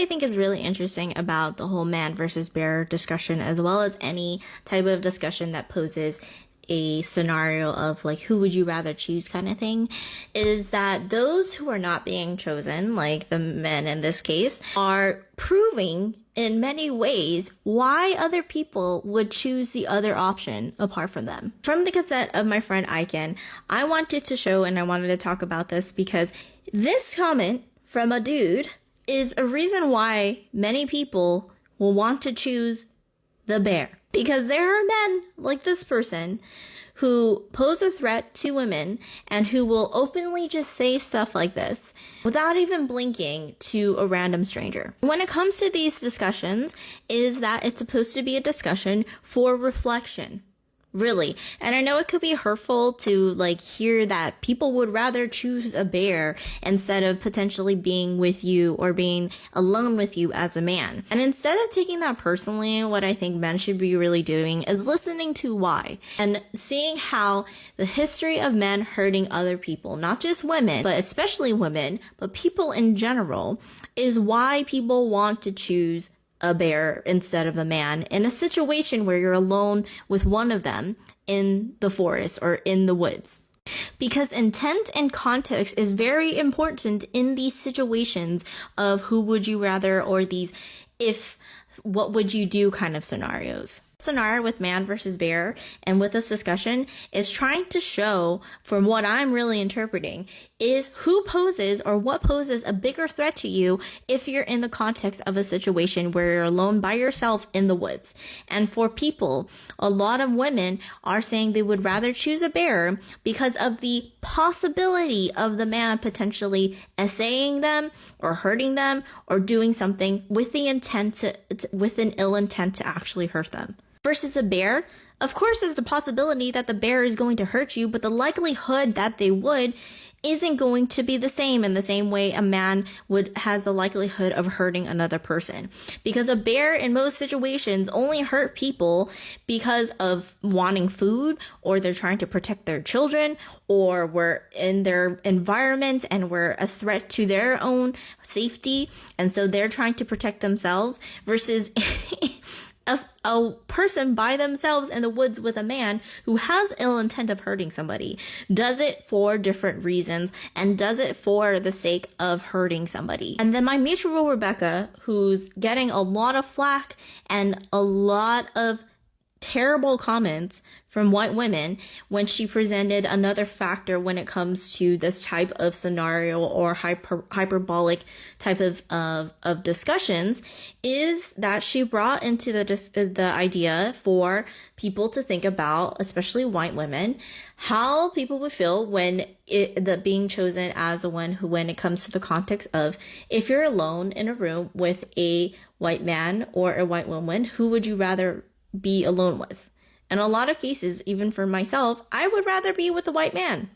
I think is really interesting about the whole man versus bear discussion, as well as any type of discussion that poses a scenario of like, who would you rather choose kind of thing, is that those who are not being chosen, like the men in this case, are proving in many ways why other people would choose the other option apart from them. From the consent of my friend Aiken, I wanted to show and I wanted to talk about this because this comment from a dude is a reason why many people will want to choose the bear. Because there are men like this person who pose a threat to women and who will openly just say stuff like this without even blinking to a random stranger. When it comes to these discussions, is that it's supposed to be a discussion for reflection. Really. And I know it could be hurtful to like hear that people would rather choose a bear instead of potentially being with you or being alone with you as a man. And instead of taking that personally, what I think men should be really doing is listening to why and seeing how the history of men hurting other people, not just women, but especially women, but people in general, is why people want to choose a bear instead of a man in a situation where you're alone with one of them in the forest or in the woods. Because intent and context is very important in these situations of who would you rather or these what would you do kind of scenarios. Scenario with man versus bear and with this discussion is trying to show, from what I'm really interpreting, is who poses or what poses a bigger threat to you if you're in the context of a situation where you're alone by yourself in the woods. And for people, a lot of women are saying they would rather choose a bear because of the possibility of the man potentially essaying them or hurting them or doing something with the intent with an ill intent to actually hurt them. Versus a bear, of course there's the possibility that the bear is going to hurt you, but the likelihood that they would isn't going to be the same in the same way a man has a likelihood of hurting another person. Because a bear in most situations only hurt people because of wanting food, or they're trying to protect their children, or we're in their environment and we're a threat to their own safety, and so they're trying to protect themselves, versus a person by themselves in the woods with a man who has ill intent of hurting somebody, does it for different reasons and does it for the sake of hurting somebody. And then my mutual Rebecca, who's getting a lot of flack and a lot of terrible comments from white women when she presented another factor when it comes to this type of scenario or hyperbolic type of discussions, is that she brought into the idea for people to think about, especially white women, how people would feel when being chosen as one who, when it comes to the context of, if you're alone in a room with a white man or a white woman, who would you rather be alone with? In a lot of cases, even for myself, I would rather be with a white man.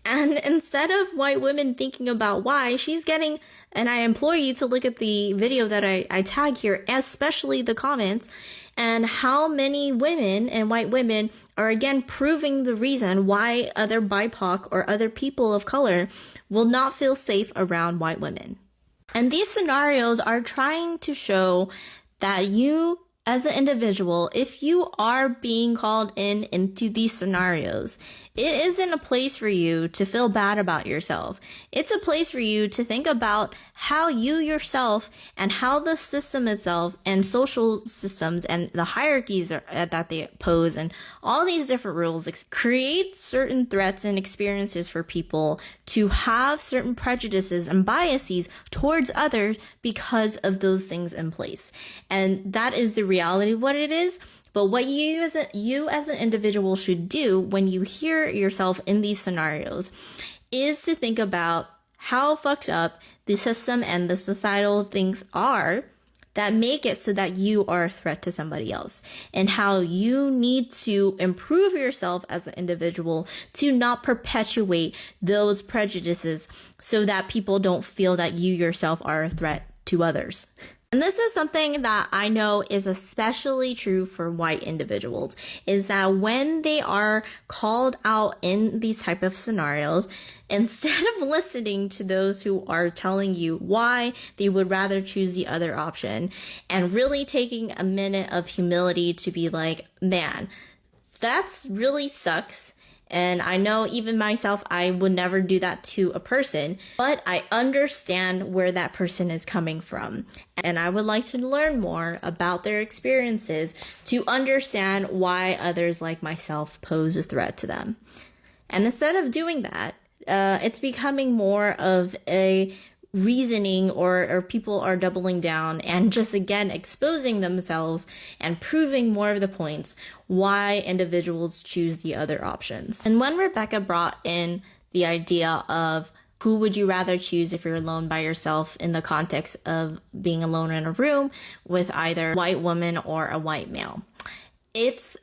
And instead of white women thinking about why, she's getting, and I implore you to look at the video that I tag here, especially the comments, and how many women and white women are again proving the reason why other BIPOC or other people of color will not feel safe around white women. And these scenarios are trying to show that you, as an individual, if you are being called into these scenarios, it isn't a place for you to feel bad about yourself. It's a place for you to think about how you yourself and how the system itself and social systems and the hierarchies that they pose and all these different rules create certain threats and experiences for people to have certain prejudices and biases towards others because of those things in place. And that is the reality of what it is. But what you as an individual should do when you hear yourself in these scenarios is to think about how fucked up the system and the societal things are that make it so that you are a threat to somebody else, and how you need to improve yourself as an individual to not perpetuate those prejudices so that people don't feel that you yourself are a threat to others. And this is something that I know is especially true for white individuals, is that when they are called out in these type of scenarios, instead of listening to those who are telling you why they would rather choose the other option and really taking a minute of humility to be like, man, that's really sucks. And I know even myself, I would never do that to a person, but I understand where that person is coming from. And I would like to learn more about their experiences to understand why others like myself pose a threat to them. And instead of doing that, it's becoming more of a reasoning or people are doubling down and just again exposing themselves and proving more of the points why individuals choose the other options. And when Rebecca brought in the idea of who would you rather choose if you're alone by yourself in the context of being alone in a room with either a white woman or a white male, it's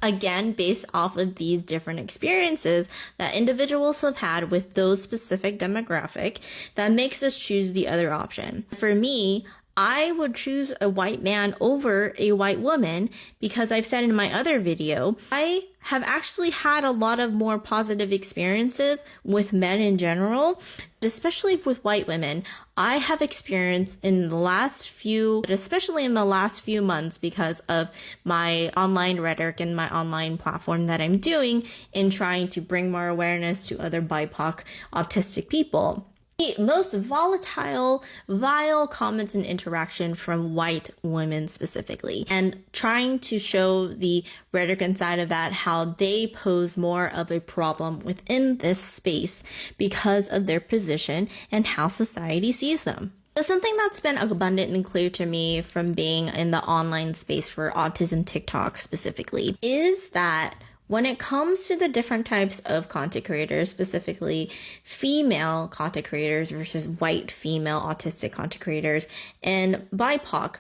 again, based off of these different experiences that individuals have had with those specific demographic that makes us choose the other option. For me, I would choose a white man over a white woman because I've said in my other video, I have actually had a lot of more positive experiences with men in general, especially with white women. I have experienced in the last few, especially in the last few months because of my online rhetoric and my online platform that I'm doing in trying to bring more awareness to other BIPOC autistic people. The most volatile, vile comments and interaction from white women specifically, and trying to show the rhetoric inside of that, how they pose more of a problem within this space because of their position and how society sees them. So something that's been abundant and clear to me from being in the online space for autism TikTok specifically is that when it comes to the different types of content creators, specifically female content creators versus white female autistic content creators and BIPOC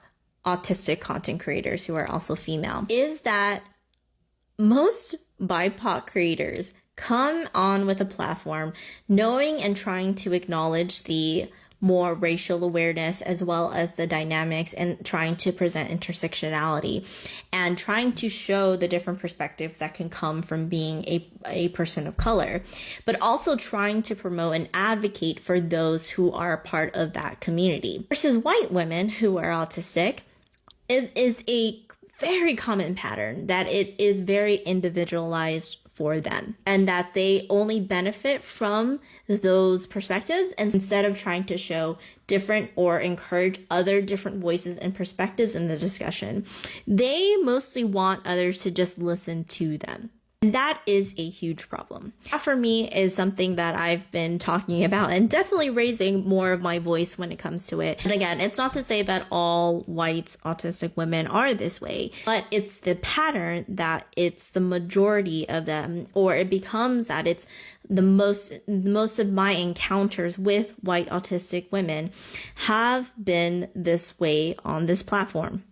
autistic content creators who are also female, is that most BIPOC creators come on with a platform knowing and trying to acknowledge the more racial awareness as well as the dynamics and trying to present intersectionality and trying to show the different perspectives that can come from being a person of color, but also trying to promote and advocate for those who are a part of that community. Versus white women who are autistic is a very common pattern that it is very individualized for them and that they only benefit from those perspectives, and instead of trying to show different or encourage other different voices and perspectives in the discussion, they mostly want others to just listen to them. And that is a huge problem. That for me is something that I've been talking about and definitely raising more of my voice when it comes to it. And again, it's not to say that all white autistic women are this way, but it's the pattern that it's the majority of them, or it becomes that it's the most of my encounters with white autistic women have been this way on this platform.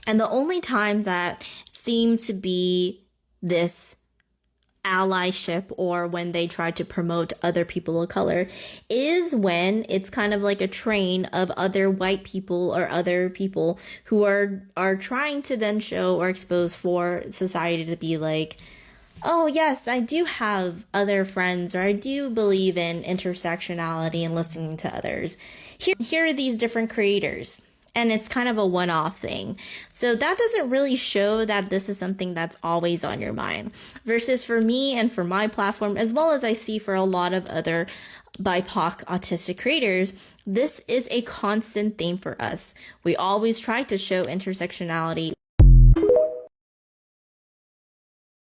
And the only times that seem to be this allyship or when they try to promote other people of color is when it's kind of like a train of other white people or other people who are trying to then show or expose for society to be like, oh yes, I do have other friends, or I do believe in intersectionality and listening to others. Here are these different creators. And it's kind of a one-off thing. So that doesn't really show that this is something that's always on your mind. Versus for me and for my platform, as well as I see for a lot of other BIPOC autistic creators, this is a constant theme for us. We always try to show intersectionality.